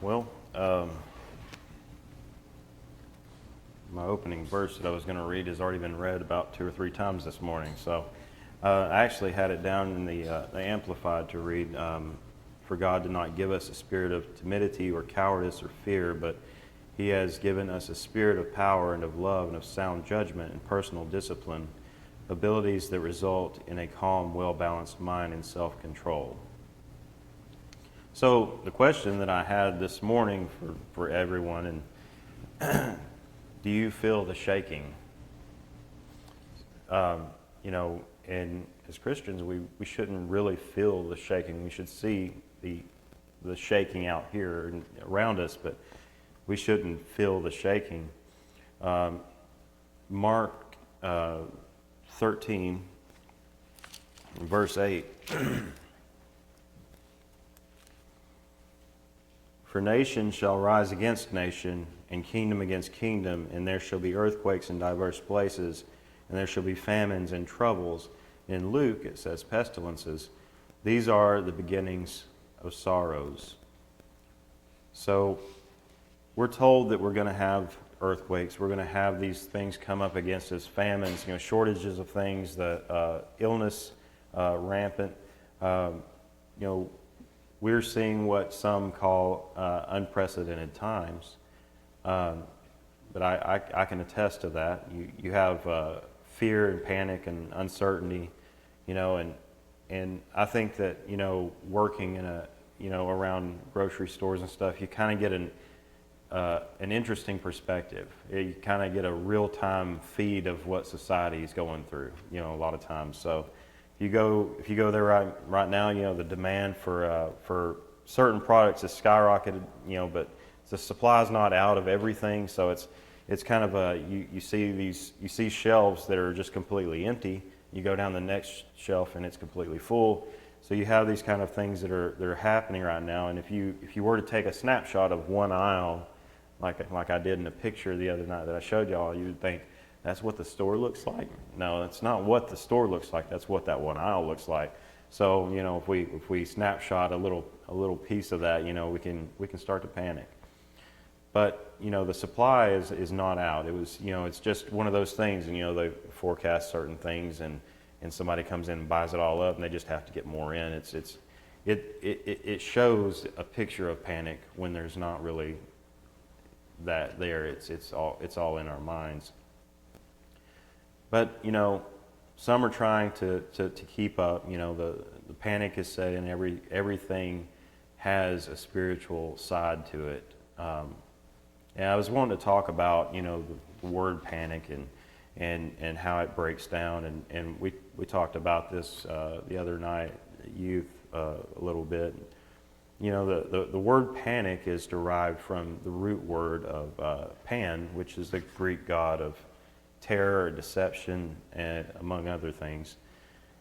Well, my opening verse that I was going to read has already been read about 2 or 3 times this morning. So I actually had it down in the Amplified to read, "For God did not give us a spirit of timidity or cowardice or fear, but He has given us a spirit of power and of love and of sound judgment and personal discipline, abilities that result in a calm, well-balanced mind and self-control." So the question that I had this morning for everyone, and do you feel the shaking? And as Christians, we shouldn't really feel the shaking. We should see the shaking out here and around us, but we shouldn't feel the shaking. Mark 13, verse 8. "For nation shall rise against nation, and kingdom against kingdom, and there shall be earthquakes in diverse places, and there shall be famines and troubles." In Luke, it says pestilences. "These are the beginnings of sorrows." So we're told that we're going to have earthquakes. We're going to have these things come up against us, famines, shortages of things, the illness rampant. We're seeing what some call unprecedented times. But I can attest to that. You have fear and panic and uncertainty, and I think that, working in around grocery stores and stuff, you kind of get an interesting perspective. You kind of get a real-time feed of what society is going through, a lot of times. So if you go there right now, the demand for certain products is skyrocketed, but the supply is not out of everything. So it's kind of you see shelves that are just completely empty. You go down the next shelf and it's completely full. So you have these kind of things that are happening right now. And if you were to take a snapshot of one aisle, like I did in the picture the other night that I showed y'all, you would think that's what the store looks like. No, that's not what the store looks like. That's what that one aisle looks like. So if we snapshot a little piece of that, we can start to panic. But the supply is not out. It's just one of those things, and they forecast certain things, and somebody comes in and buys it all up, and they just have to get more in. It shows a picture of panic when there's not really that there. It's all in our minds. But some are trying to keep up. The panic is set in. Everything has a spiritual side to it. And I was wanting to talk about the word panic and how it breaks down, and we talked about this the other night at youth a little bit. The word panic is derived from the root word of Pan, which is the Greek god of terror, deception, and among other things.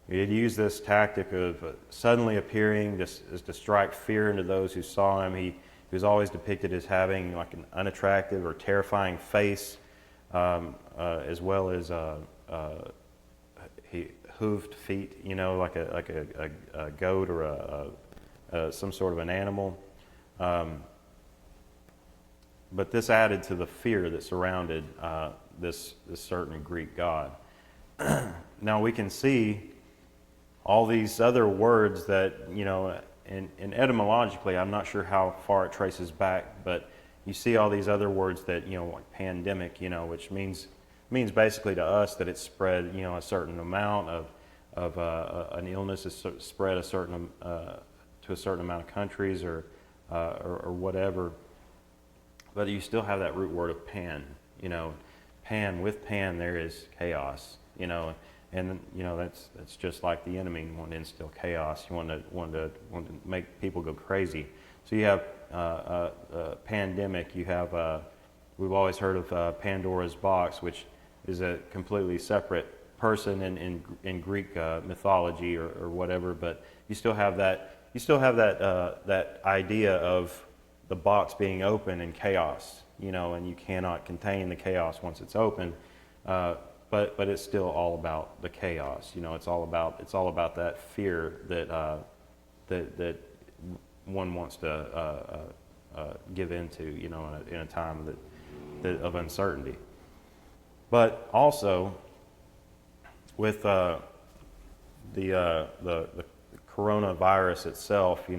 He had used this tactic of suddenly appearing to strike fear into those who saw him. He was always depicted as having like an unattractive or terrifying face, as well as hooved feet, like a goat or some sort of an animal. But this added to the fear that surrounded this certain Greek god. Now we can see all these other words that, and etymologically, I'm not sure how far it traces back, but you see all these other words that, like pandemic, which means basically to us that it's spread, a certain amount of an illness is spread to a certain amount of countries or whatever. But you still have that root word of pan, Pan, with pan there is chaos, and that's just like the enemy. You want to instill chaos. You want to make people go crazy. So you have pandemic. You have we've always heard of Pandora's box, which is a completely separate person in Greek mythology or whatever. But you still have that. That idea of the box being open and chaos. And you cannot contain the chaos once it's open. But it's still all about the chaos. It's all about that fear that one wants to give into, in a time of uncertainty. But also with the coronavirus itself,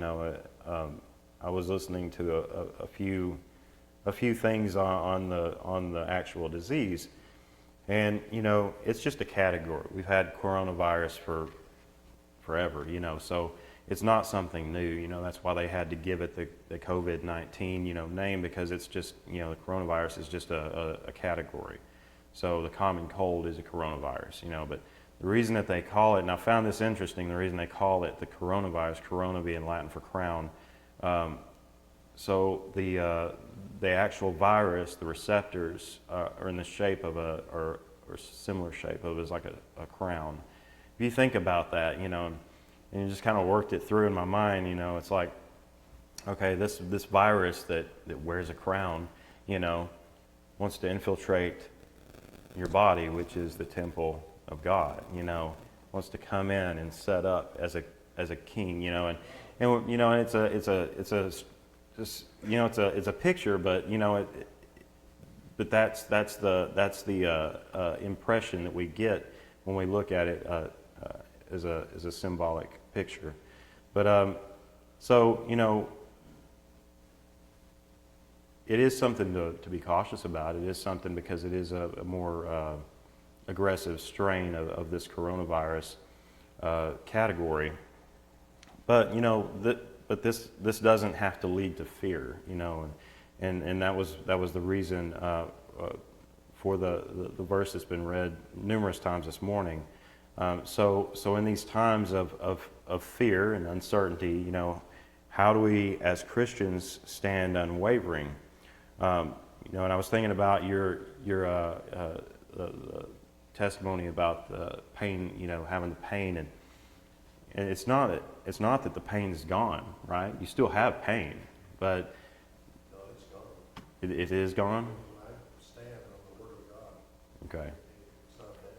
I was listening to a few things on the actual disease, and it's just a category. We've had coronavirus for forever, so it's not something new. That's why they had to give it the COVID-19 name, because it's just the coronavirus is just a category. So the common cold is a coronavirus, but the reason that they call it, and I found this interesting, the reason they call it the coronavirus, corona being Latin for crown. So the actual virus, the receptors are in the shape of or similar shape of as like a crown. If you think about that, and you just kind of worked it through in my mind, it's like, okay, this virus that wears a crown, wants to infiltrate your body, which is the temple of God, wants to come in and set up as a king, and it's a picture, but but that's the impression that we get when we look at it as a symbolic picture. But so it is something to be cautious about. It is something because it is a more aggressive strain of this coronavirus category. But but this doesn't have to lead to fear, and that was the reason for the verse that's been read numerous times this morning. So in these times of fear and uncertainty, how do we as Christians stand unwavering? And I was thinking about your testimony about the pain, having the pain, and it's not that the pain's gone, right? You still have pain, but no, it's gone. It is gone. I stand on the Word of God. Okay. It's not there.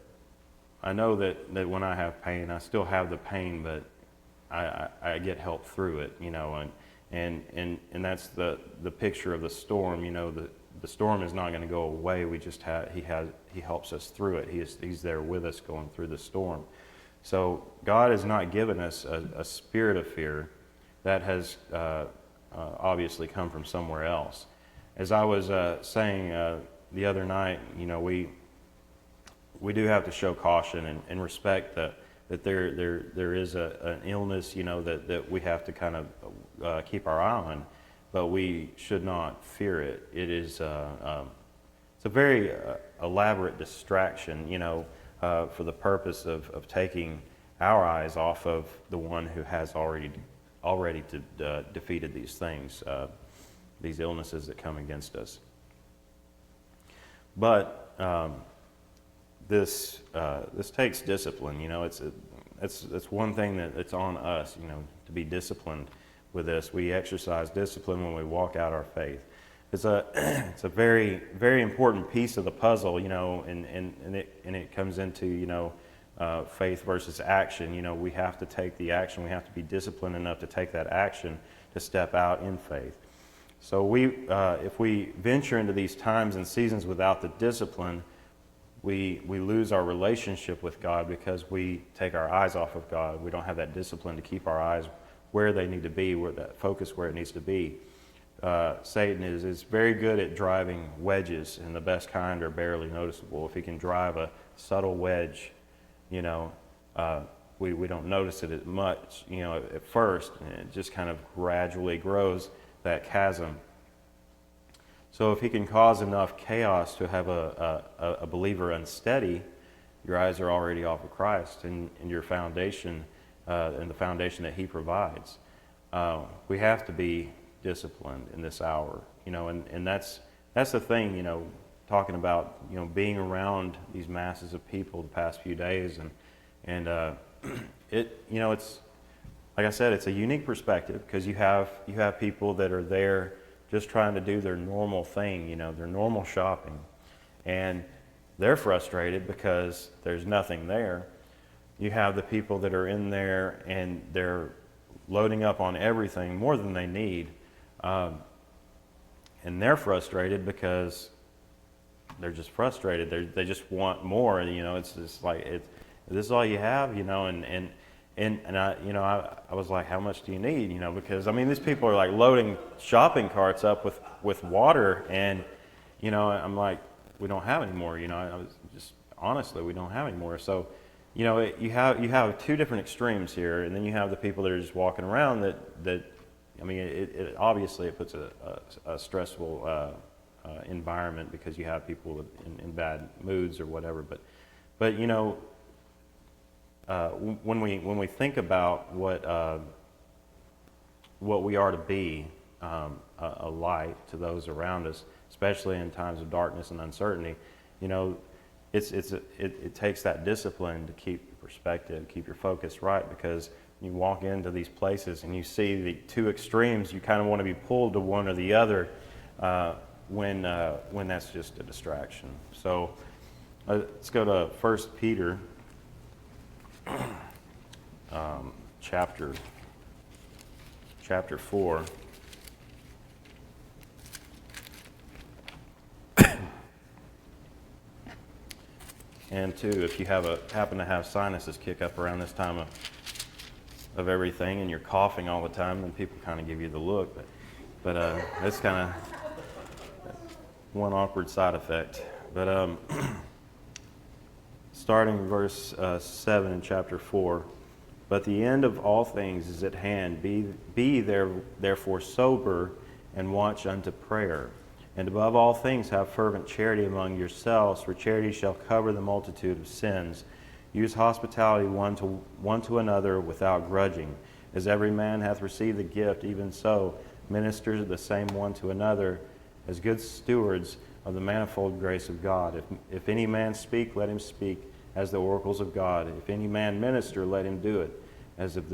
I know that when I have pain, I still have the pain, but I get help through it, and that's the picture of the storm. The storm is not going to go away. We just he helps us through it. He's there with us going through the storm. So God has not given us a spirit of fear. That has obviously come from somewhere else. As I was saying the other night, we do have to show caution and respect that there is an illness, that we have to kind of keep our eye on, but we should not fear it. It is it's a very elaborate distraction, for the purpose of taking our eyes off of the one who has already defeated these things, these illnesses that come against us. But this takes discipline. It's one thing that's on us, to be disciplined with this. We exercise discipline when we walk out our faith. It's a very, very important piece of the puzzle, and it comes into faith versus action. We have to take the action. We have to be disciplined enough to take that action to step out in faith. So if we venture into these times and seasons without the discipline, we lose our relationship with God because we take our eyes off of God. We don't have that discipline to keep our eyes where they need to be, where that focus where it needs to be. Satan is very good at driving wedges, and the best kind are barely noticeable. If he can drive a subtle wedge, we don't notice it as much, at first, and it just kind of gradually grows, that chasm. So if he can cause enough chaos to have a believer unsteady, your eyes are already off of Christ and your foundation, and the foundation that he provides. We have to be disciplined in this hour, and that's the thing, talking about, being around these masses of people the past few days, and it's, like I said, it's a unique perspective because you have people that are there just trying to do their normal thing, their normal shopping, and they're frustrated because there's nothing there. You have the people that are in there and they're loading up on everything more than they need, they're frustrated because they're just frustrated. They just want more. It's just like, this is all you have, and I was like, how much do you need? Because these people are like loading shopping carts up with water, and I'm like, we don't have any more. I was just honestly, we don't have any more. So, you have two different extremes here, and then you have the people that are just walking around that it obviously it puts a stressful environment, because you have people in bad moods or whatever. But when we think about what we are to be, a light to those around us, especially in times of darkness and uncertainty, it takes that discipline to keep your perspective, keep your focus right, because you walk into these places and you see the two extremes. You kind of want to be pulled to one or the other when that's just a distraction. So let's go to 1 Peter chapter 4. And two, if you happen to have sinuses kick up around this time of everything, and you're coughing all the time, then people kind of give you the look. But that's kind of one awkward side effect. But starting verse 7 in chapter 4, but the end of all things is at hand. Be therefore sober, and watch unto prayer. And above all things have fervent charity among yourselves, for charity shall cover the multitude of sins. Use hospitality one to another without grudging. As every man hath received the gift, even so minister the same one to another, as good stewards of the manifold grace of God. If any man speak, let him speak as the oracles of God. If any man minister, let him do it as of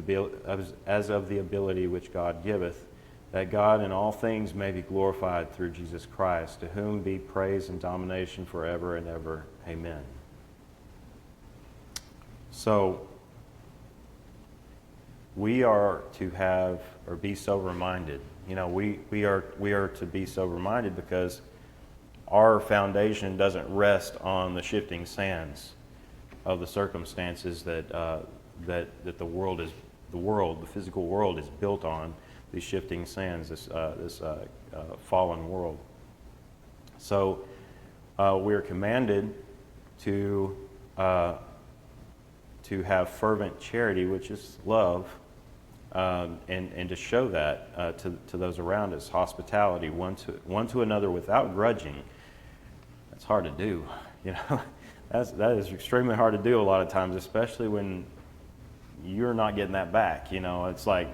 the ability which God giveth, that God in all things may be glorified through Jesus Christ, to whom be praise and domination forever and ever. Amen. So, we are to have or be sober-minded. We are to be sober-minded because our foundation doesn't rest on the shifting sands of the circumstances that the physical world is built on. These shifting sands, this fallen world. So we are commanded to have fervent charity, which is love, and to show that to those around us. Hospitality, one to another without grudging. That's hard to do. That is extremely hard to do a lot of times, especially when you're not getting that back. It's like,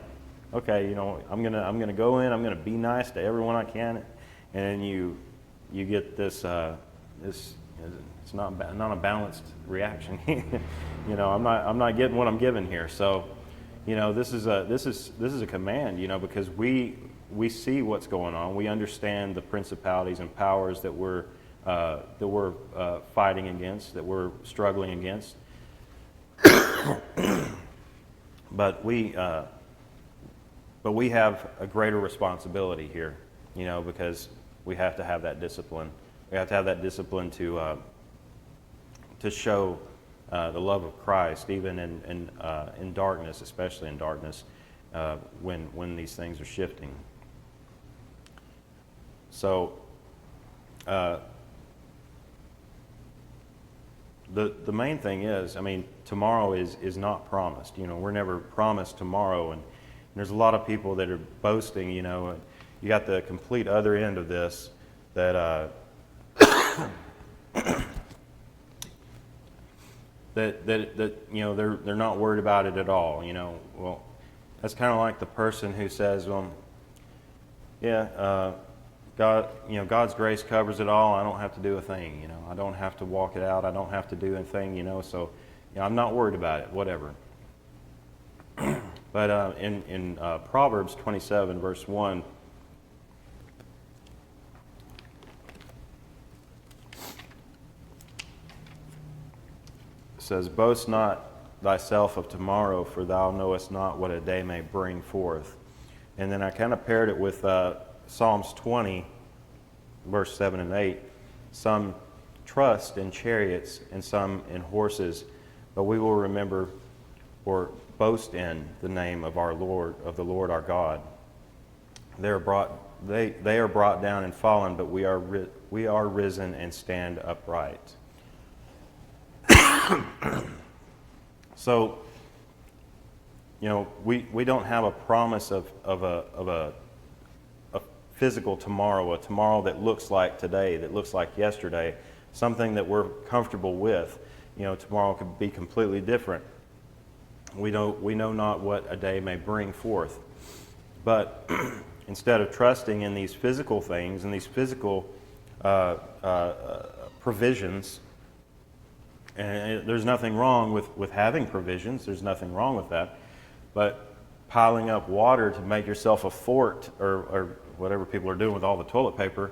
okay, I'm gonna go in, I'm gonna be nice to everyone I can, and then you get this it's not a balanced reaction. I'm not getting what I'm given here. So, this is a command, because we see what's going on. We understand the principalities and powers that we're fighting against, that we're struggling against. But we have a greater responsibility here, because we have to have that discipline. We have to have that discipline to show the love of Christ, even in darkness, especially in darkness, when these things are shifting. So, the main thing is, tomorrow is not promised. We're never promised tomorrow, and there's a lot of people that are boasting. You got the complete other end of this that that they're not worried about it at all. Well, that's kind of like the person who says, well, yeah, God, God's grace covers it all. I don't have to do a thing. I don't have to walk it out. I don't have to do anything. So, I'm not worried about it. Whatever. But in Proverbs 27, verse 1, it says, "Boast not thyself of tomorrow, for thou knowest not what a day may bring forth." And then I kind of paired it with Psalms 20, verse 7 and 8, some trust in chariots and some in horses, but we will remember or boast in the name of our Lord, of the Lord our God. They are brought down and fallen, but we are risen and stand upright. So, we don't have a promise of a physical tomorrow, a tomorrow that looks like today, that looks like yesterday, something that we're comfortable with. Tomorrow could be completely different. We know not what a day may bring forth. But instead of trusting in these physical things and these physical provisions, and there's nothing wrong with having provisions, there's nothing wrong with that, but piling up water to make yourself a fort or whatever people are doing with all the toilet paper,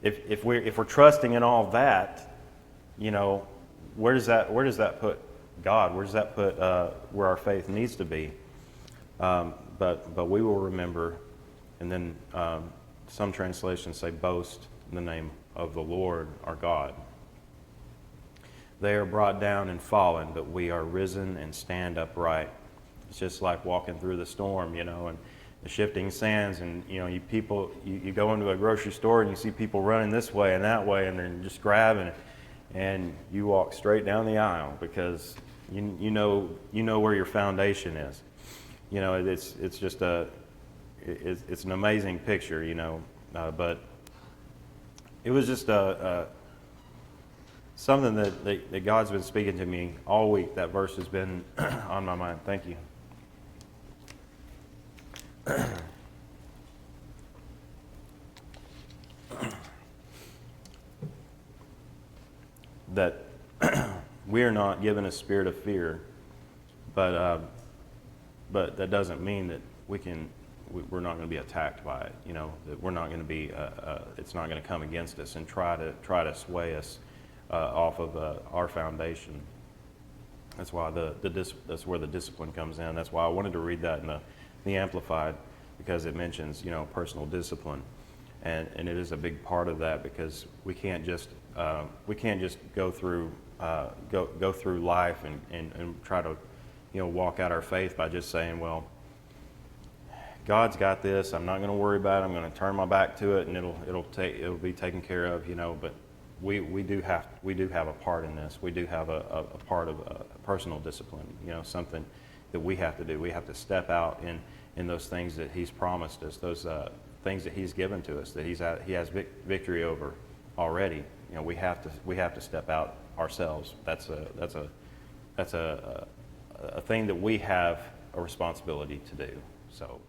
if we're trusting in all that, where does that put God? Where does that put where our faith needs to be? But we will remember, and then some translations say boast in the name of the Lord our God. They are brought down and fallen, but we are risen and stand upright. It's just like walking through the storm, and the shifting sands, and you go into a grocery store and you see people running this way and that way, and they're just grabbing it, and you walk straight down the aisle because you know where your foundation is. It's just it's an amazing picture, but it was just something that God's been speaking to me all week. That verse has been on my mind. Thank you. That we are not given a spirit of fear, but that doesn't mean that we're not going to be attacked by it. That we're not going to be. It's not going to come against us and try to sway us off of our foundation. That's why that's where the discipline comes in. That's why I wanted to read that in the Amplified, because it mentions personal discipline, and it is a big part of that, because we can't just go through life and try to walk out our faith by just saying, well, God's got this, I'm not going to worry about it, I'm going to turn my back to it, and it'll be taken care of, but we do have a part in this. We do have a part of personal discipline, something that we have to do. We have to step out in those things that He's promised us, those things that He's given to us, that He has victory over already. We have to step out ourselves. That's a thing that we have a responsibility to do. So.